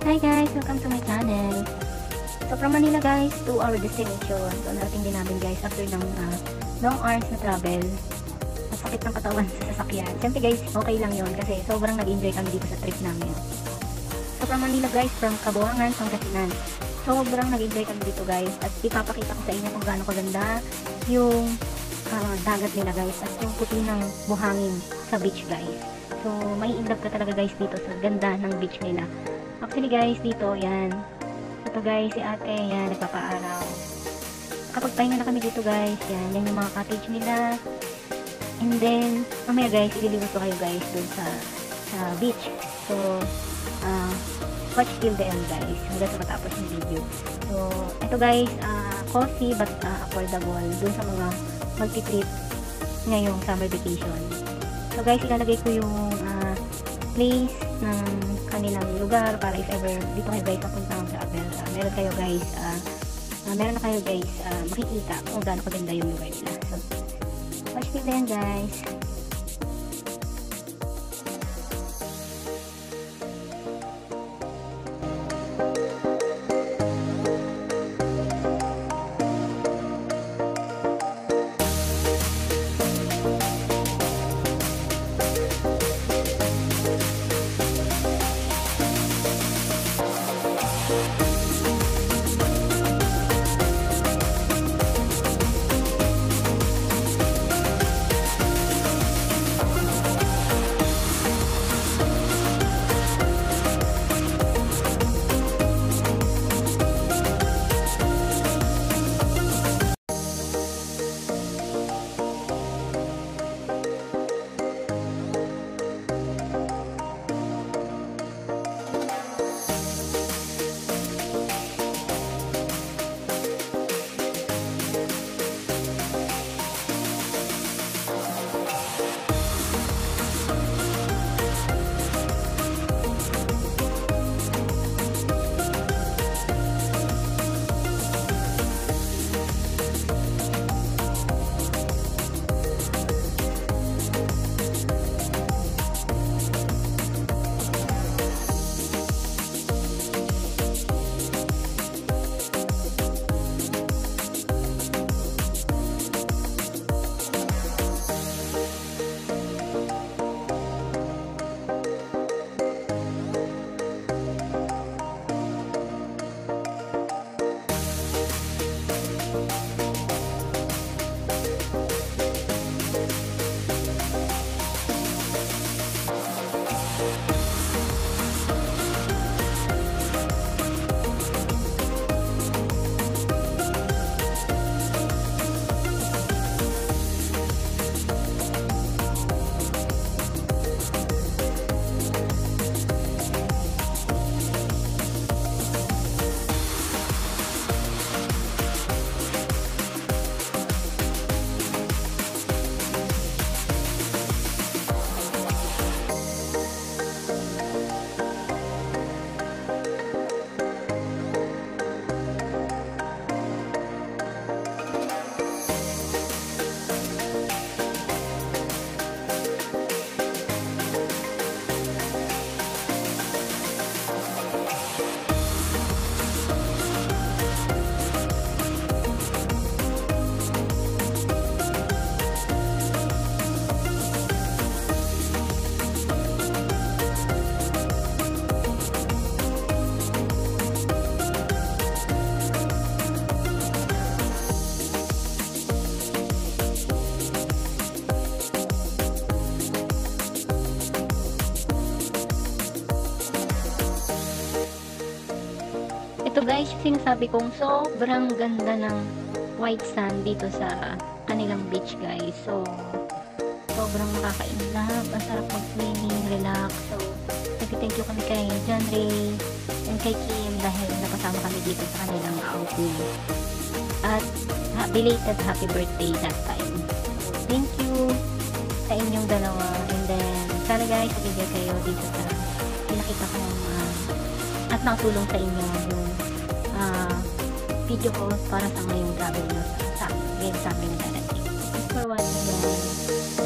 Hi guys! Welcome to my channel. So from Manila guys to our destination. So narating din namin guys after ng long hours na travel. Masakit ng katawan sa sasakyan. Siyempre guys, okay lang yon kasi sobrang nag-enjoy kami dito sa trip namin. So from Manila guys, from Kabuangan, Pangasinan. Sobrang nag-enjoy kami dito guys. At ipapakita ko sa inyo kung gaano kaganda yung dagat nila guys. At yung puti ng buhangin sa beach guys. So may in love ka talaga guys dito sa ganda ng beach nila. Actually guys, dito, yan. Ito guys, si ate, yan, nagpapaaraw. Kapagpahinga na kami dito guys, yan yung mga cottage nila. And then, mamaya guys, ililiwat ko kayo guys dun sa beach. So, watch till the end guys, hanggang sa matapos yung video. So, ito guys, cozy but affordable dun sa mga multi-trip ngayong summer vacation. So guys, ilalagay ko yung place ng kanilang lugar para if ever dito kayo guys papunta ng travel, meron na kayo guys makikita kung gaano kaganda yung lugar nila. So watch me then guys. Ito guys, sinasabi kong sobrang ganda ng white sand dito sa kanilang beach guys. So, sobrang makaka-inlove. Ang sarap mag-swimming, relax. So, thank you kami kay John Ray and kay Kim dahil napasama kami dito sa kanilang outing. At belated happy birthday that time. Thank you sa inyong dalawa. And then, sana guys, nabigyan kayo dito sa pinakita ko at nakatulong sa inyo yung video ko para sa ngayong travel nyo sa amin na darating. Thanks for watching guys.